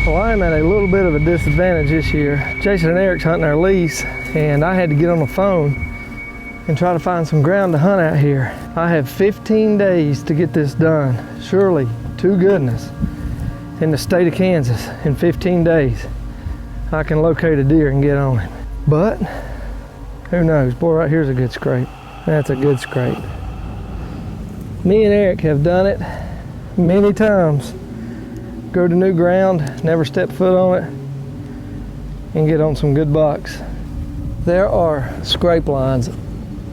Well, I'm at a little bit of a disadvantage this year. Jason and Eric's hunting our lease, and I had to get on the phone and try to find some ground to hunt out here. I have 15 days to get this done. Surely, to goodness, in the state of Kansas, in 15 days, I can locate a deer and get on him. But, who knows? Boy, right here's a good scrape. That's a good scrape. Me and Eric have done it many times. Go to new ground, never step foot on it, and get on some good bucks. There are scrape lines.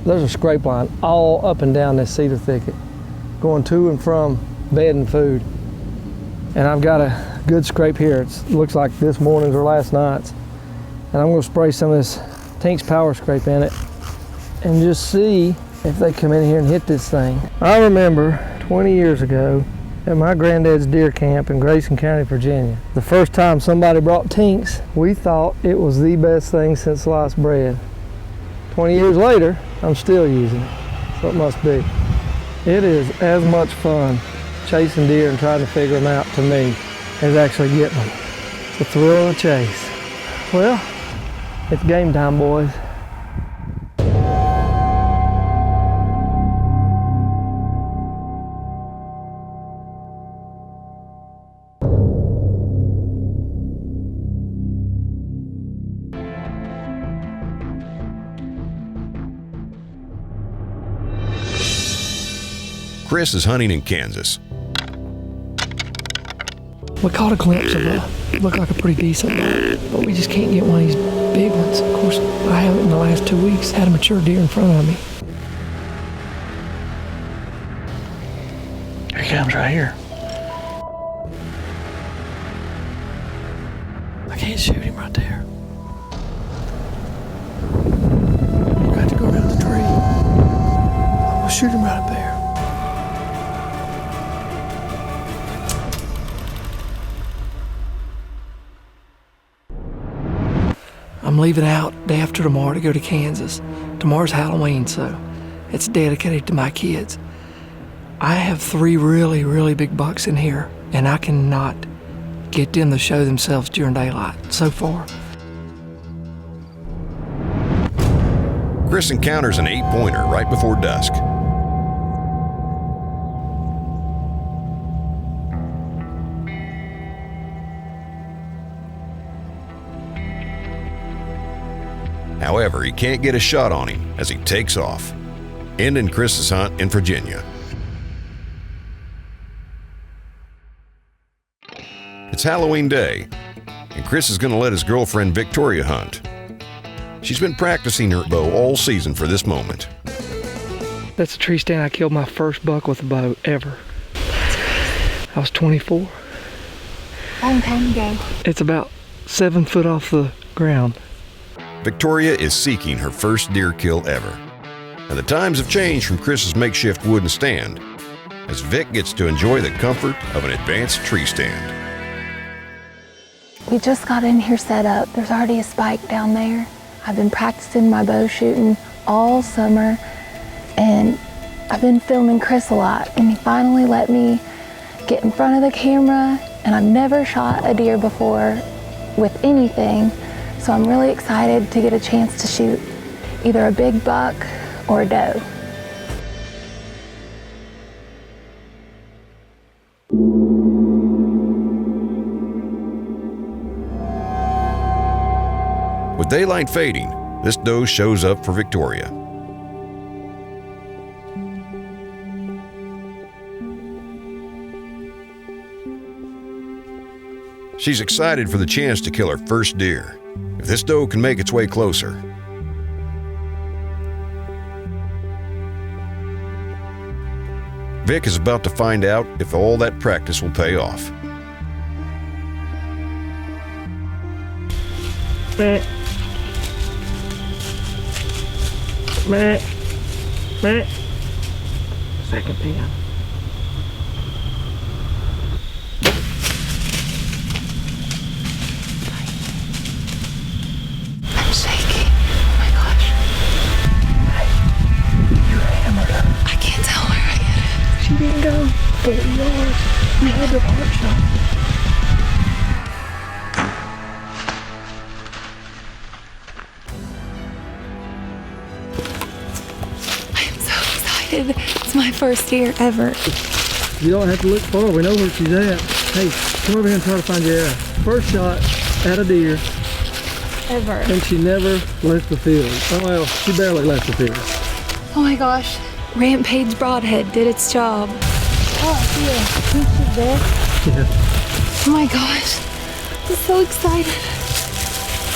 There's a scrape line all up and down this cedar thicket, going to and from bed and food. And I've got a good scrape here. It looks like this morning's or last night's. And I'm gonna spray some of this Tink's Power Scrape in it and just see if they come in here and hit this thing. I remember 20 years ago at my granddad's deer camp in Grayson County, Virginia. The first time somebody brought Tink's, we thought it was the best thing since sliced bread. 20 years later, I'm still using it, so it must be. It is as much fun chasing deer and trying to figure them out to me as actually getting them. It's the thrill of the chase. Well, it's game time, boys. Chris is hunting in Kansas. We caught a glimpse of it looked like a pretty decent buck, but we just can't get one of these big ones. Of course, I haven't in the last 2 weeks had a mature deer in front of me. Here he comes right here. I can't shoot him right there. You got to go around the tree. I'm gonna shoot him right up there. I'm leaving out day after tomorrow to go to Kansas. Tomorrow's Halloween, so it's dedicated to my kids. I have 3 really, really big bucks in here, and I cannot get them to show themselves during daylight so far. Chris encounters an 8-pointer right before dusk. However, he can't get a shot on him as he takes off, ending Chris's hunt in Virginia. It's Halloween day, and Chris is going to let his girlfriend Victoria hunt. She's been practicing her bow all season for this moment. That's a tree stand I killed my first buck with a bow ever. I was 24. Long time ago. It's about 7 foot off the ground. Victoria is seeking her first deer kill ever. And the times have changed from Chris's makeshift wooden stand, as Vic gets to enjoy the comfort of an advanced tree stand. We just got in here set up. There's already a spike down there. I've been practicing my bow shooting all summer, and I've been filming Chris a lot, and he finally let me get in front of the camera, and I've never shot a deer before with anything. So I'm really excited to get a chance to shoot either a big buck or a doe. With daylight fading, this doe shows up for Victoria. She's excited for the chance to kill her first deer, if this doe can make its way closer. Vic is about to find out if all that practice will pay off. Meh. Meh. Meh. Second pin. I'm shaking. Oh my gosh. Hey, you hammered her. I can't tell where I hit it. She didn't go 40 yards. You had the heart shot. excited. It's my first deer ever. You don't have to look far. We know where she's at. Hey, come over here and try to find your arrow. First shot at a deer. Ever. And she never left the field. Oh, well, she barely left the field. Oh my gosh. Rampage Broadhead did its job. Oh, I see her. I think she's there. Yeah. Oh my gosh. I'm so excited.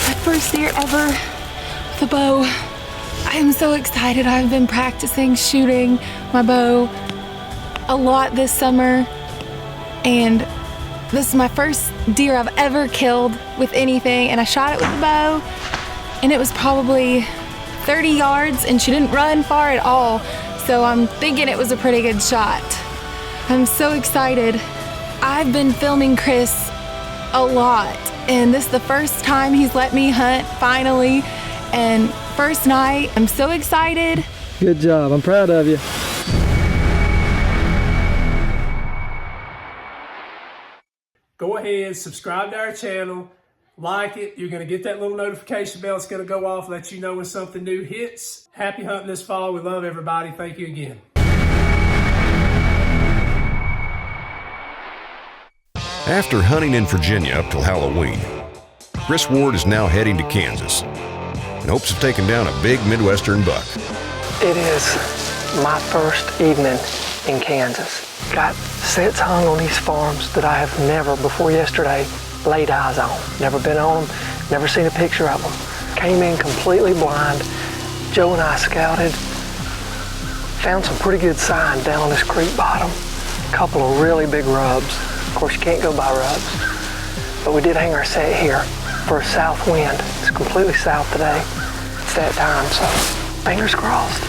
My first deer ever with a bow. I am so excited. I've been practicing shooting my bow a lot this summer, and this is my first deer I've ever killed with anything, and I shot it with a bow, and it was probably 30 yards, and she didn't run far at all, so I'm thinking it was a pretty good shot. I'm so excited. I've been filming Chris a lot, and this is the first time he's let me hunt finally, and first night. I'm so excited. Good job. I'm proud of you. Go ahead, subscribe to our channel, like it. You're going to get that little notification bell. It's going to go off, let you know when something new hits. Happy hunting this fall. We love everybody. Thank you again. After hunting in Virginia up till Halloween, Chris Ward is now heading to Kansas in hopes of taking down a big Midwestern buck. It is my first evening in Kansas. Got sets hung on these farms that I have never before yesterday laid eyes on. Never been on them, never seen a picture of them. Came in completely blind. Joe and I scouted, found some pretty good sign down on this creek bottom. A couple of really big rubs. Of course, you can't go by rubs. But we did hang our set here for a south wind. It's completely south today. It's that time, so fingers crossed.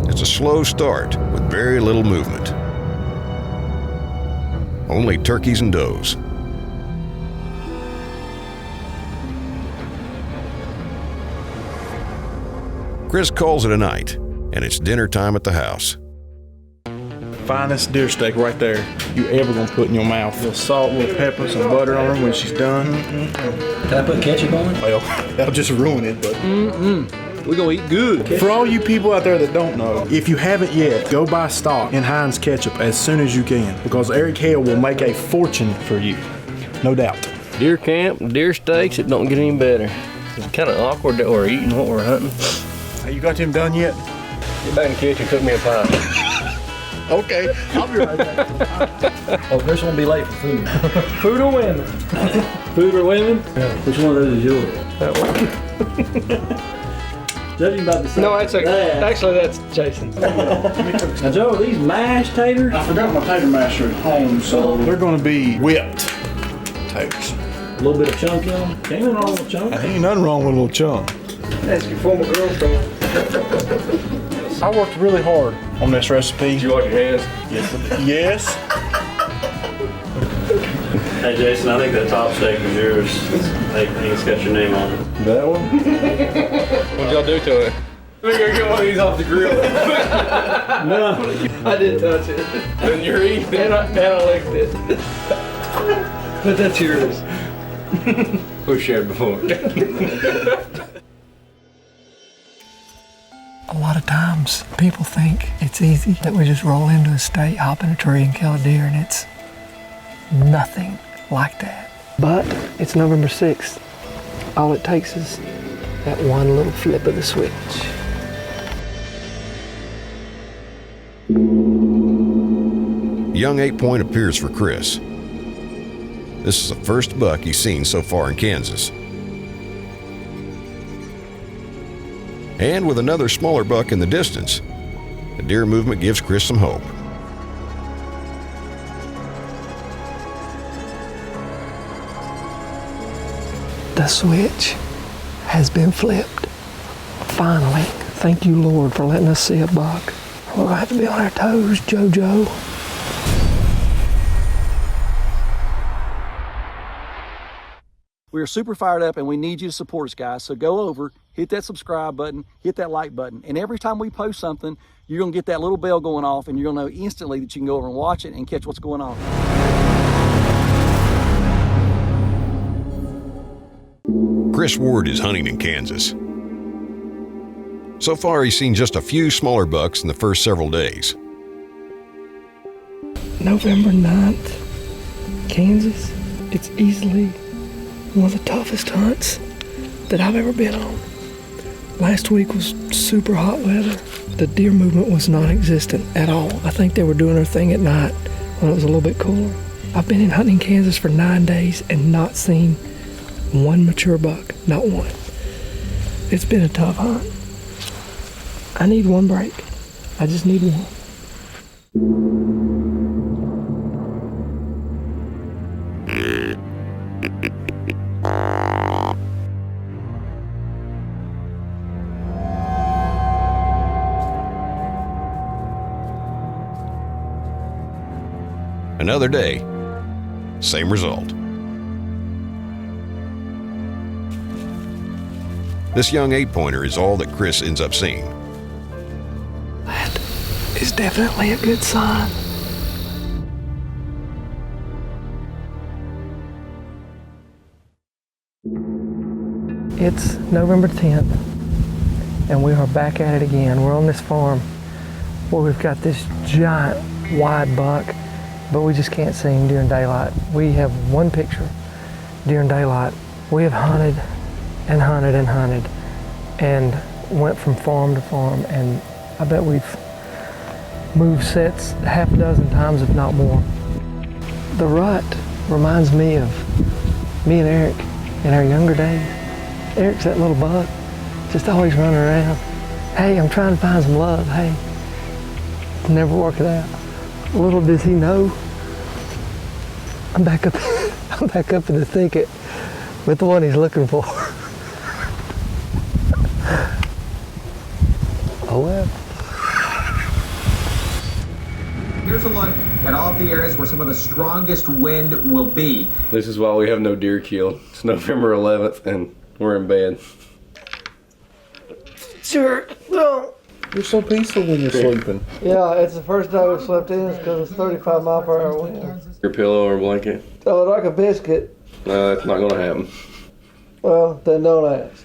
It's a slow start with very little movement. Only turkeys and does. Chris calls it a night, and it's dinner time at the house. Finest deer steak right there you ever gonna put in your mouth. A little salt, a little pepper, some butter on her when she's done. Can I put ketchup on it? Well, that'll just ruin it, but We're gonna eat good. for all you people out there that don't know, if you haven't yet, go buy stock in Heinz ketchup as soon as you can, because Eric Hale will make a fortune for you, no doubt. Deer camp, deer steaks, it don't get any better. It's kind of awkward that we're eating what we're hunting. Hey, you got them done yet? Get back in the kitchen, cook me a pie. Okay, I'll be right back. Oh, Chris won't be late for food. Food or women? Food or women? Yeah. Which one of those is yours? That one. Judging by the size. No, actually that's Jason. Now, Joe, are these mashed taters? I forgot my tater masher at home, so they're gonna be whipped taters. A little bit of chunk in them. Ain't nothing wrong with chunk. Ain't nothing wrong with a little chunk. Ask your former girlfriend. I worked really hard on this recipe. Did you wash your hands? Yes. Hey Jason, I think that top steak is yours. I think it's got your name on it. That one? What'd y'all do to it? We're gonna get one of these off the grill. No. I didn't touch it. Then you're eating. And I licked it. But that's yours. We've shared before. A lot of times people think it's easy, that we just roll into a state, hop in a tree and kill a deer, and it's nothing like that. But it's November 6th. All it takes is that one little flip of the switch. Young 8-point appears for Chris. This is the first buck he's seen so far in Kansas. And with another smaller buck in the distance, the deer movement gives Chris some hope. The switch has been flipped. Finally, thank you, Lord, for letting us see a buck. We're gonna have to be on our toes, JoJo. We are super fired up and we need you to support us, guys. So go over, hit that subscribe button, hit that like button. And every time we post something, you're gonna get that little bell going off and you're gonna know instantly that you can go over and watch it and catch what's going on. Chris Ward is hunting in Kansas, So far, he's seen just a few smaller bucks in the first several days. November 9th, Kansas. It's easily one of the toughest hunts that I've ever been on. Last week was super hot weather. The deer movement was non-existent at all. I think they were doing their thing at night when it was a little bit cooler. I've been in hunting Kansas for 9 days and not seen one mature buck, not one. It's been a tough hunt. I need one break. I just need one. Another day, same result. This young 8-pointer is all that Chris ends up seeing. That is definitely a good sign. It's November 10th, and we are back at it again. We're on this farm where we've got this giant wide buck, but we just can't see him during daylight. We have one picture during daylight. We have hunted and hunted and hunted and went from farm to farm, and I bet we've moved sets half a dozen times, if not more. The rut reminds me of me and Eric in our younger days. Eric's that little buck, just always running around. Hey, I'm trying to find some love, hey. Never work it out. Little does he know, I'm back up in the thicket with the one he's looking for. Oh well. Here's a look at all of the areas where some of the strongest wind will be. This is why we have no deer kill. It's November 11th and we're in bed. Sure, no. You're so peaceful when you're sleeping. Yeah, it's the first day we've slept in because it's 35 mile per hour wind. Your pillow or blanket? Oh, like a biscuit. No, it's not gonna happen. Well, then don't ask.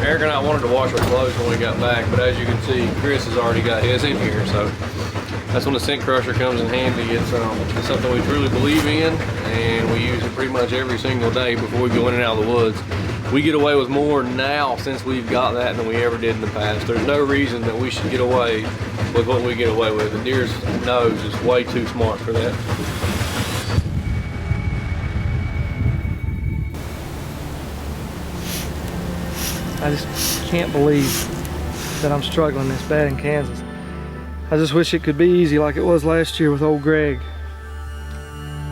Eric and I wanted to wash our clothes when we got back, but as you can see, Chris has already got his in here, so that's when the scent crusher comes in handy. It's something we truly believe in, and we use it pretty much every single day before we go in and out of the woods. We get away with more now since we've got that than we ever did in the past. There's no reason that we should get away with what we get away with. The deer's nose is way too smart for that. I just can't believe that I'm struggling this bad in Kansas. I just wish it could be easy like it was last year with old Greg.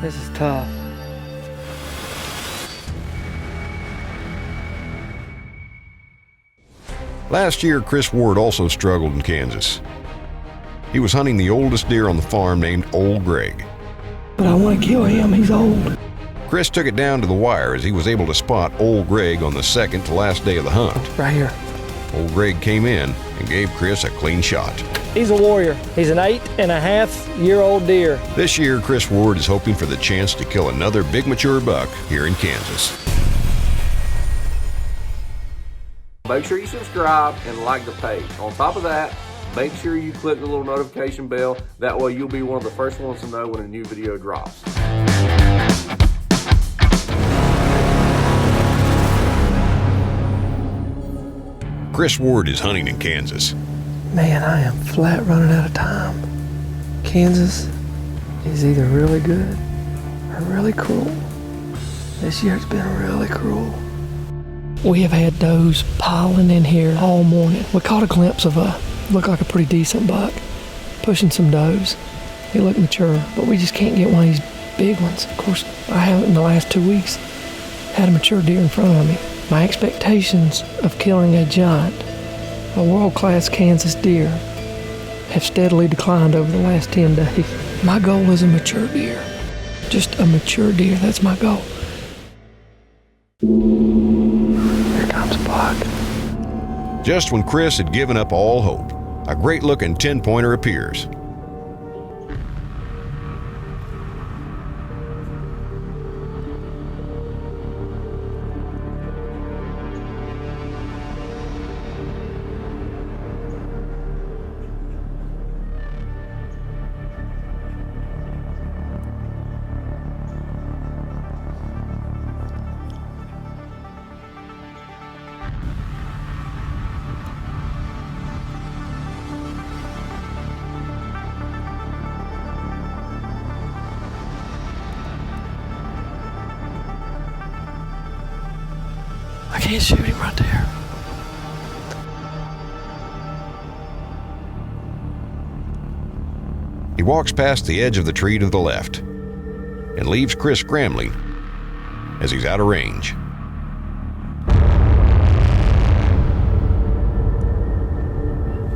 This is tough. Last year, Chris Ward also struggled in Kansas. He was hunting the oldest deer on the farm named Old Greg. But I want to kill him, he's old. Chris took it down to the wire as he was able to spot Old Greg on the second to last day of the hunt. Right here. Old Greg came in and gave Chris a clean shot. He's a warrior. He's an 8.5-year-old deer. This year, Chris Ward is hoping for the chance to kill another big mature buck here in Kansas. Make sure you subscribe and like the page. On top of that, make sure you click the little notification bell. That way you'll be one of the first ones to know when a new video drops. Chris Ward is hunting in Kansas. Man, I am flat running out of time. Kansas is either really good or really cruel. This year it's been really cruel. We have had does piling in here all morning. We caught a glimpse of looked like a pretty decent buck, pushing some does. He looked mature, but we just can't get one of these big ones. Of course, I haven't in the last 2 weeks had a mature deer in front of me. My expectations of killing a giant, a world-class Kansas deer, have steadily declined over the last 10 days. My goal is a mature deer. Just a mature deer, that's my goal. Here comes a buck. Just when Chris had given up all hope, a great-looking 10-pointer appears. can't shoot him right there. He walks past the edge of the tree to the left and leaves Chris scrambling as he's out of range.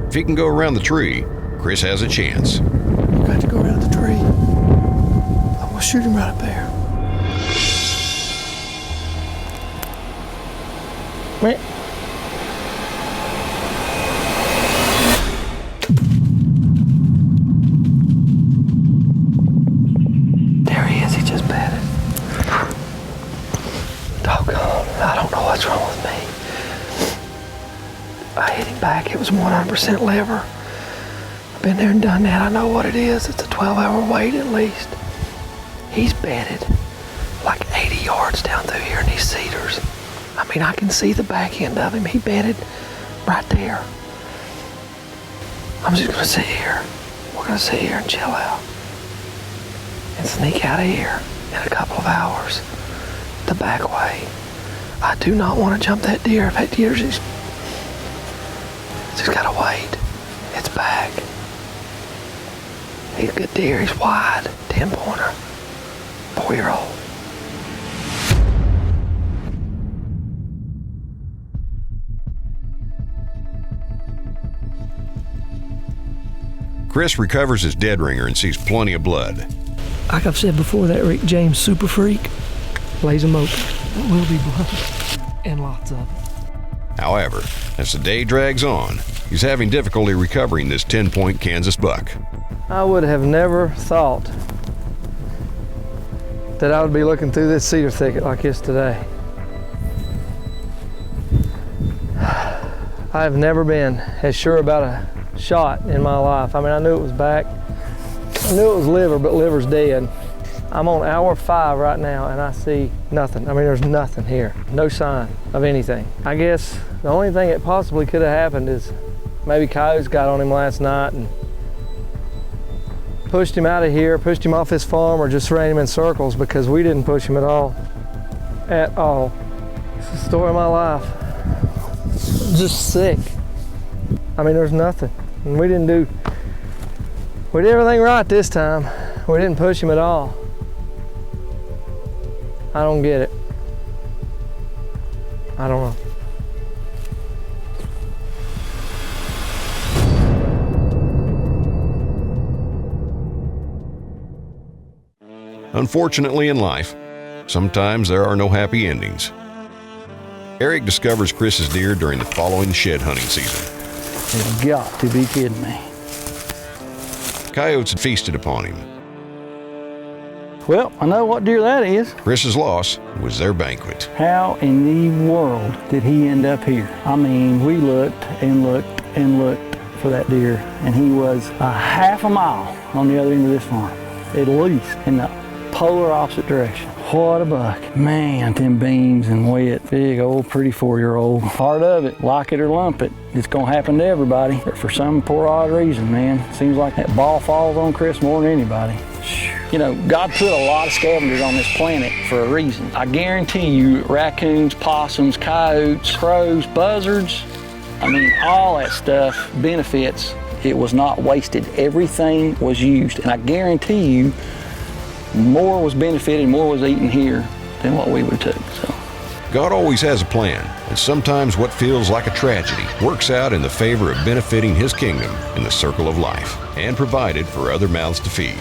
If he can go around the tree, Chris has a chance. You got to go around the tree. I'm gonna shoot him right up there. Wait. There he is, he just batted. Doggone, I don't know what's wrong with me. I hit him back, it was 100% lever. I've been there and done that, I know what it is. It's a 12-hour wait at least. He's bedded like 80 yards down through here in these cedars. I mean, I can see the back end of him. He bedded right there. I'm just gonna sit here. We're gonna sit here and chill out and sneak out of here in a couple of hours the back way. I do not want to jump that deer. If that deer's just gotta wait. It's back. He's a good deer. He's wide. 10-pointer. 4-year-old. Chris recovers his dead ringer and sees plenty of blood. Like I've said before, that Rick James super freak lays him open. There will be blood. And lots of it. However, as the day drags on, he's having difficulty recovering this 10-point Kansas buck. I would have never thought that I would be looking through this cedar thicket like this today. I have never been as sure about a shot in my life. I mean, I knew it was back. I knew it was liver, but liver's dead. I'm on hour 5 right now and I see nothing. I mean, there's nothing here. No sign of anything. I guess the only thing that possibly could have happened is maybe coyotes got on him last night and pushed him out of here, pushed him off his farm, or just ran him in circles, because we didn't push him at all. At all. It's the story of my life. Just sick. I mean, there's nothing. And we did everything right this time. We didn't push him at all. I don't get it. I don't know. Unfortunately in life, sometimes there are no happy endings. Eric discovers Chris's deer during the following shed hunting season. You've got to be kidding me. Coyotes had feasted upon him. Well, I know what deer that is. Chris's loss was their banquet. How in the world did he end up here? I mean, we looked and looked and looked for that deer, and he was a half a mile on the other end of this farm, at least, in the polar opposite direction. What a buck. Man, them beams and wet, big old pretty 4-year-old. Part of it, like it or lump it, it's gonna happen to everybody. But for some poor odd reason, man, seems like that ball falls on Chris more than anybody. You know, God put a lot of scavengers on this planet for a reason. I guarantee you, raccoons, possums, coyotes, crows, buzzards, I mean, all that stuff benefits. It was not wasted. Everything was used. And I guarantee you, more was benefited, more was eaten here than what we would have took. So, God always has a plan, and sometimes what feels like a tragedy works out in the favor of benefiting His kingdom in the circle of life and provided for other mouths to feed.